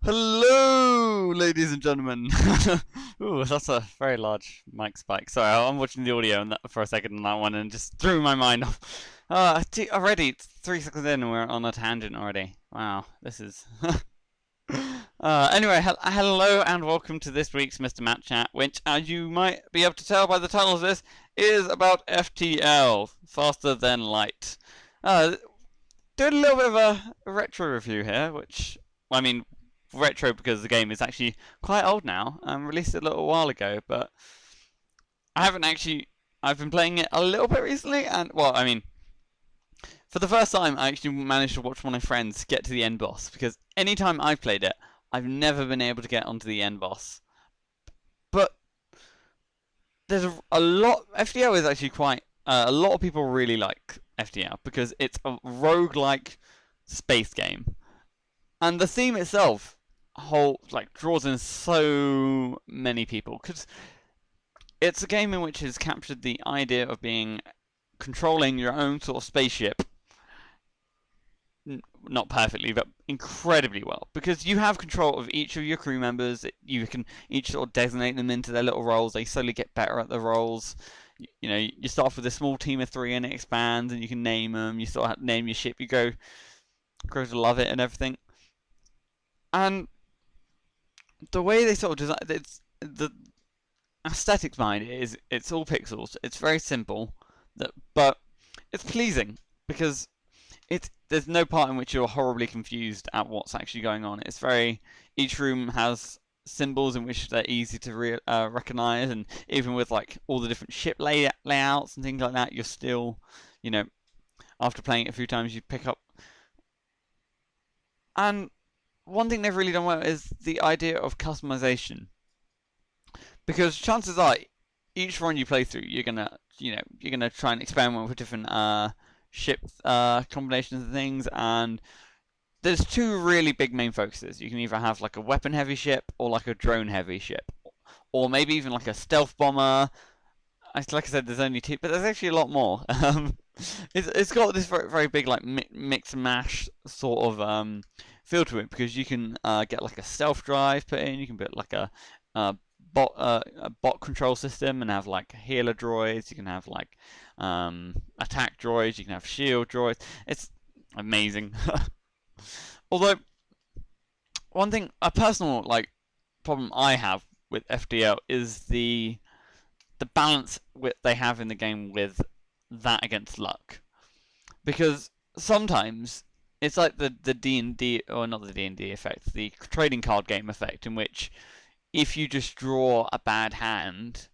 Hello, ladies and gentlemen. Ooh, that's a very large mic spike. Sorry, I'm watching the audio for a second on that one and just threw my mind off. Already, it's 3 seconds in and we're on a tangent already. Wow, this is. Anyway, hello and welcome to this week's MrMatchat, which, as you might be able to tell by the title of this, is about FTL, Faster Than Light. Doing a little bit of a retro review here, which, I mean, retro because the game is actually quite old now, released a little while ago, but I haven't actually. I've been playing it a little bit recently, and well, I mean, for the first time, I actually managed to watch one of my friends get to the end boss because anytime I've played it, I've never been able to get onto the end boss. But there's a lot. FTL is actually quite. A lot of people really like FTL because it's a roguelike space game, and the theme itself draws in so many people because it's a game in which has captured the idea of being controlling your own sort of spaceship, not perfectly but incredibly well, because you have control of each of your crew members. You can each sort of designate them into their little roles. They slowly get better at the roles. You know, you start off with a small team of 3 and it expands and you can name them. You sort of name your ship. You grow to love it and everything. And the way they sort of design the aesthetics behind it is it's all pixels. It's very simple, but it's pleasing because there's no part in which you're horribly confused at what's actually going on. It's very each room has symbols in which they're easy to recognize, and even with like all the different ship layouts and things like that, you're still, you know, after playing it a few times, you pick up. And one thing they've really done well is the idea of customization, because chances are each run you play through, you're gonna try and experiment with different ship combinations and things, and there's 2 really big main focuses. You can either have like a weapon heavy ship or like a drone heavy ship, or maybe even like a stealth bomber. Like I said, there's only 2, but there's actually a lot more. It's got this very, very big like mix and mash sort of feel to it, because you can get like a stealth drive put in. You can put like a bot control system and have like healer droids. You can have like attack droids. You can have shield droids. It's amazing. Although one thing, a personal like problem I have with FDL is the balance they have in the game with that against luck, because sometimes it's like the D&D, or not the D&D effect, the trading card game effect, in which if you just draw a bad hand,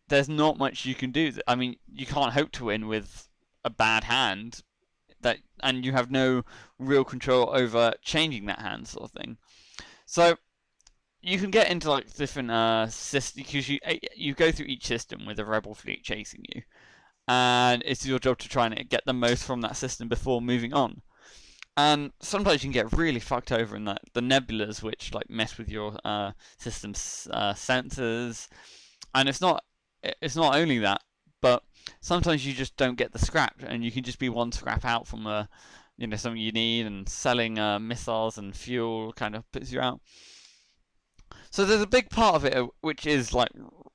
there's not much you can do. I mean, you can't hope to win with a bad hand, and you have no real control over changing that hand, sort of thing. So you can get into like different systems, because you go through each system with a rebel fleet chasing you, and it's your job to try and get the most from that system before moving on. And sometimes you can get really fucked over in the nebulas, which like mess with your system's sensors. And it's not only that, but sometimes you just don't get the scrap, and you can just be one scrap out from something you need, and selling missiles and fuel kind of puts you out. So there's a big part of it which is like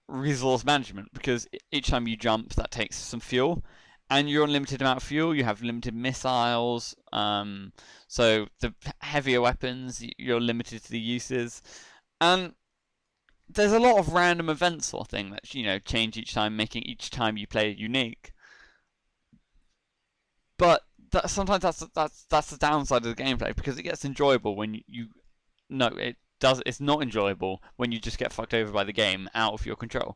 resource management, because each time you jump, that takes some fuel, and you're on limited amount of fuel. You have limited missiles, so the heavier weapons, you're limited to the uses, and there's a lot of random events sort of thing that change each time, making each time you play unique. But sometimes that's the downside of the gameplay, because it gets enjoyable when you no, it's not enjoyable when you just get fucked over by the game out of your control.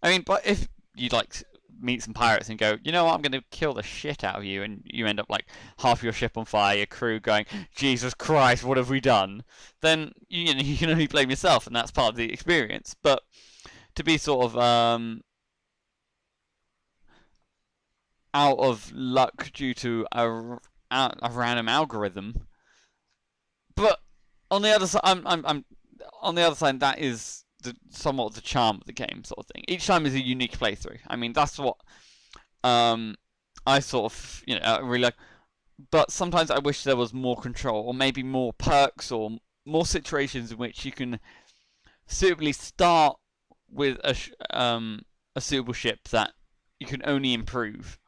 I mean, but if you'd like meet some pirates and go, you know what, I'm going to kill the shit out of you, and you end up like half your ship on fire, your crew going, Jesus Christ, what have we done? Then you can only blame yourself, and that's part of the experience. But to be sort of out of luck due to a random algorithm, but on the other side, I'm on the other side. That is somewhat the charm of the game, sort of thing. Each time is a unique playthrough. I mean, that's what I sort of really like. But sometimes I wish there was more control, or maybe more perks, or more situations in which you can suitably start with a suitable ship that you can only improve,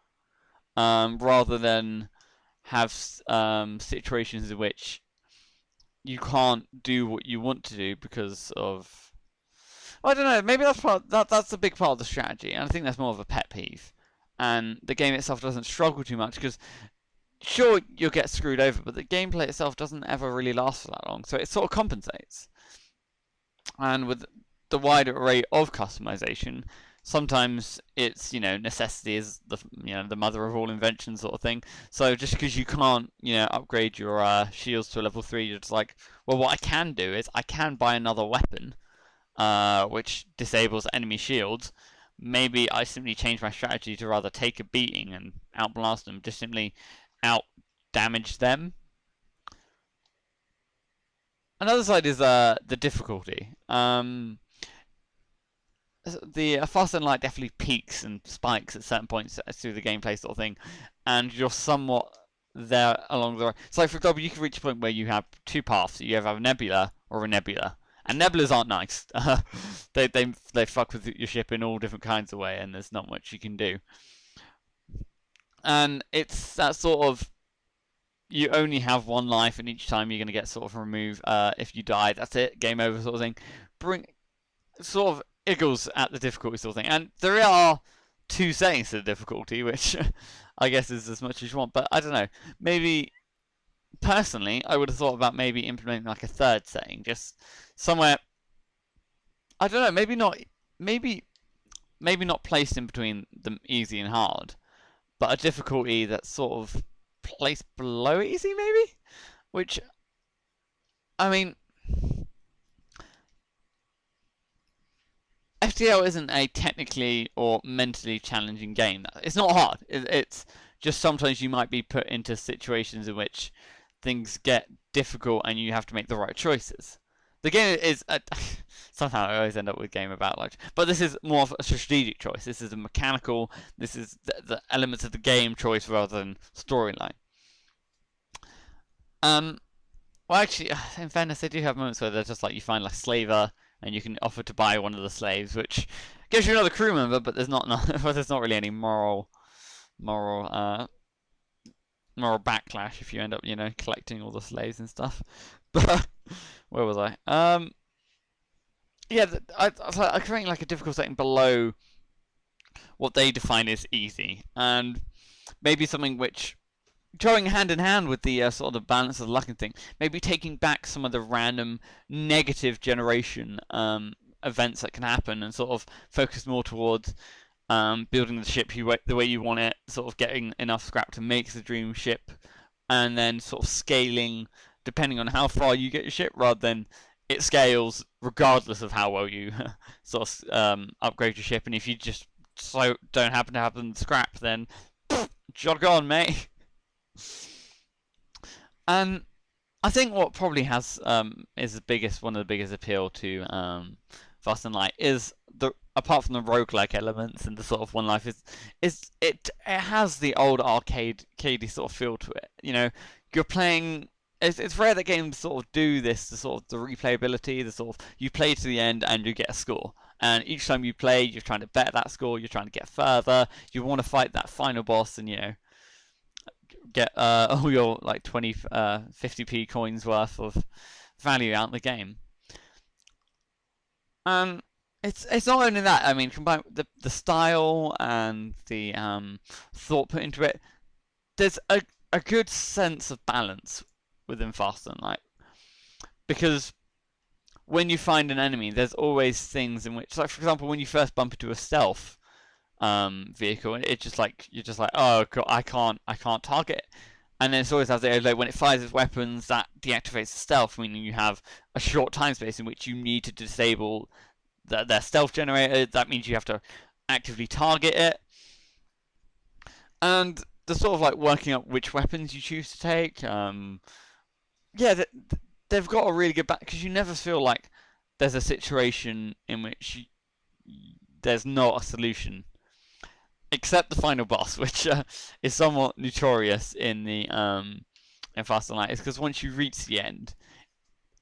rather than have situations in which you can't do what you want to do because of, I don't know, maybe that's a big part of the strategy, and I think that's more of a pet peeve. And the game itself doesn't struggle too much because, sure, you'll get screwed over, but the gameplay itself doesn't ever really last for that long, so it sort of compensates. And with the wider array of customization, sometimes it's, necessity is the mother of all inventions sort of thing. So just because you can't upgrade your shields to a level 3, you're just like, well, what I can do is I can buy another weapon which disables enemy shields. Maybe I simply change my strategy to rather take a beating and outblast them, just simply out damage them. Another side is the difficulty. The Fast and Light definitely peaks and spikes at certain points through the gameplay sort of thing, and you're somewhat there along the way. So, for example, you can reach a point where you have two paths. You have a nebula or a nebula, and nebulas aren't nice. They fuck with your ship in all different kinds of way, and there's not much you can do. And it's that sort of, you only have one life, and each time you're going to get sort of removed. If you die, that's it, game over sort of thing. Sort of iggles at the difficulty sort of thing. And there are two settings to the difficulty, which I guess is as much as you want. But I don't know. Maybe, personally, I would have thought about maybe implementing like a third setting, just somewhere. I don't know. Maybe not placed in between the easy and hard, but a difficulty that's sort of placed below easy, maybe. Which, I mean, FTL isn't a technically or mentally challenging game. It's not hard. It's just sometimes you might be put into situations in which things get difficult and you have to make the right choices. The game is somehow I always end up with a game about like, but this is more of a strategic choice. This is a mechanical. This is the elements of the game choice rather than storyline. Well, actually, in fairness, they do have moments where they're just like you find like slaver, and you can offer to buy one of the slaves, which gives you another crew member, but there's not really any moral backlash if you end up collecting all the slaves and stuff. But where was I? Yeah, I create like a difficult setting below what they define as easy, and maybe something which, going hand in hand with the sort of the balance of the luck and thing, maybe taking back some of the random negative generation events that can happen and sort of focus more towards building the ship the way you want it, sort of getting enough scrap to make the dream ship, and then sort of scaling depending on how far you get your ship, rather than it scales regardless of how well you sort of upgrade your ship. And if you just don't happen to have them scrap, then jog on, mate. And I think what probably has is one of the biggest appeal to Fast and Light is apart from the roguelike elements and the sort of one life is it has the old arcadey sort of feel to it. You're playing. It's rare that games sort of do this, the sort of the replayability, the sort of you play to the end and you get a score. And each time you play, you're trying to better that score. You're trying to get further. You want to fight that final boss, and get all your like 20, 50p coins worth of value out in the game. It's not only that. I mean, combined with the style and the thought put into it, there's a good sense of balance within Fast and Light, because when you find an enemy, there's always things in which, like for example, when you first bump into a stealth vehicle, it's just like you're just like, oh god, I can't target it. And then it's always has the like when it fires its weapons, that deactivates the stealth, meaning you have a short time space in which you need to disable their stealth generator. That means you have to actively target it. And the sort of like working up which weapons you choose to take. Yeah, they've got a really good back, because you never feel like there's a situation in which there's not a solution, except the final boss, which is somewhat notorious in the in Fast and Light. Is because once you reach the end,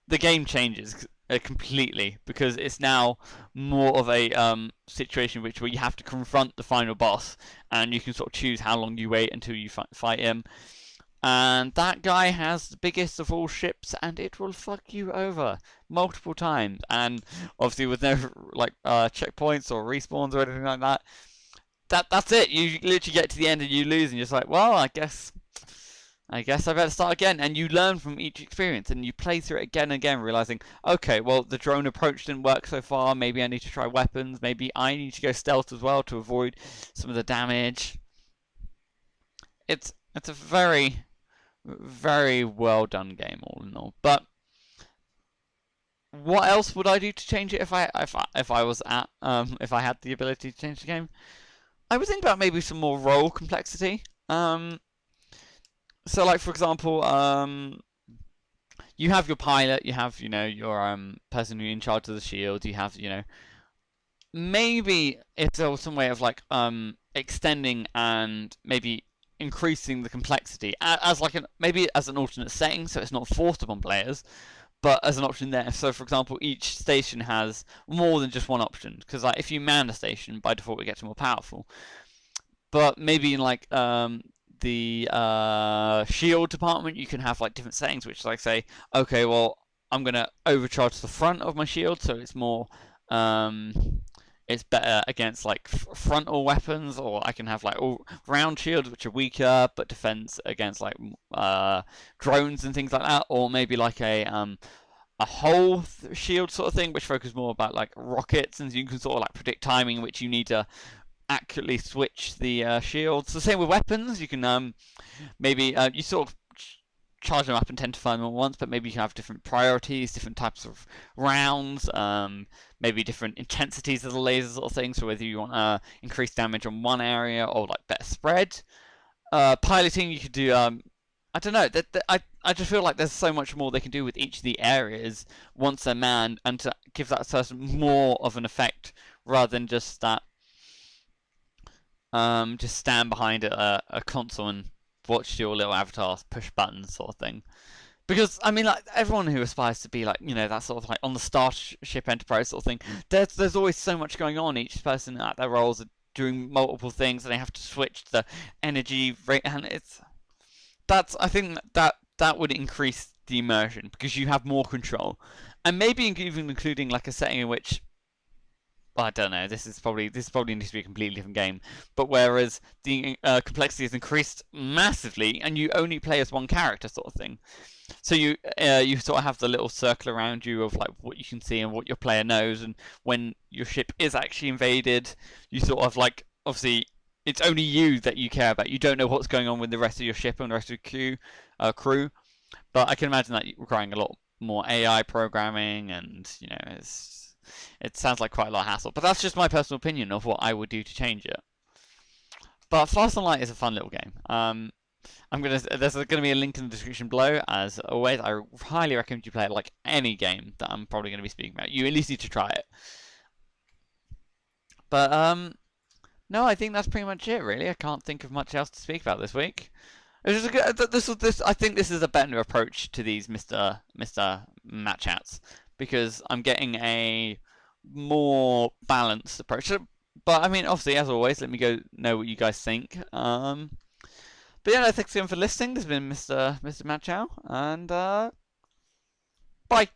the game changes completely, because it's now more of a situation where you have to confront the final boss, and you can sort of choose how long you wait until you fight him. And that guy has the biggest of all ships, and it will fuck you over multiple times. And obviously, with no like checkpoints or respawns or anything like that, that's it. You literally get to the end and you lose, and you're just like, well, I guess I better start again. And you learn from each experience, and you play through it again and again, realizing, okay, well, the drone approach didn't work so far. Maybe I need to try weapons. Maybe I need to go stealth as well to avoid some of the damage. It's a very, very well done game, all in all. But what else would I do to change it if I was at if I had the ability to change the game? I would think about maybe some more role complexity. So, like, for example, you have your pilot, you have, your person who's in charge of the shield, you have, maybe if there was some way of, like, extending and maybe increasing the complexity as like maybe as an alternate setting, so it's not forced upon players, but as an option there. So, for example, each station has more than just one option, because like if you man a station, by default it gets more powerful. But maybe in like the shield department, you can have like different settings, which like say, okay, well, I'm gonna overcharge the front of my shield, so it's more it's better against like frontal weapons, or I can have like all round shields which are weaker but defense against like drones and things like that, or maybe like a whole shield sort of thing, which focuses more about like rockets, and you can sort of like predict timing in which you need to accurately switch the shields. The same with weapons. You can maybe you sort of charge them up and tend to find them at once, but maybe you can have different priorities, different types of rounds, maybe different intensities of the laser sort of thing, so whether you want increased damage on one area or like better spread. Piloting, you could do I don't know, I just feel like there's so much more they can do with each of the areas once they're manned, and to give that person more of an effect rather than just that just stand behind a console and watch your little avatars push buttons sort of thing. Because I mean, like, everyone who aspires to be like, that sort of like on the Starship Enterprise sort of thing, there's always so much going on. Each person at their roles are doing multiple things, and they have to switch the energy rate, and I think that would increase the immersion, because you have more control, and maybe even including like a setting in which, I don't know, this probably needs to be a completely different game, but whereas the complexity is increased massively and you only play as one character sort of thing. So you sort of have the little circle around you of like what you can see and what your player knows, and when your ship is actually invaded, you sort of like, obviously it's only you that you care about. You don't know what's going on with the rest of your ship and the rest of the crew. But I can imagine that requiring a lot more AI programming, and it sounds like quite a lot of hassle. But that's just my personal opinion of what I would do to change it. But Fast and Light is a fun little game. There's gonna be a link in the description below. As always, I highly recommend you play it like any game that I'm probably going to be speaking about. You at least need to try it. But no, I think that's pretty much it. Really, I can't think of much else to speak about this week. It was just I think this is a better approach to these MrMatchats, because I'm getting a more balanced approach. But I mean, obviously, as always, let me know what you guys think. But yeah, no, thanks again for listening. This has been MrMatchow, and bye.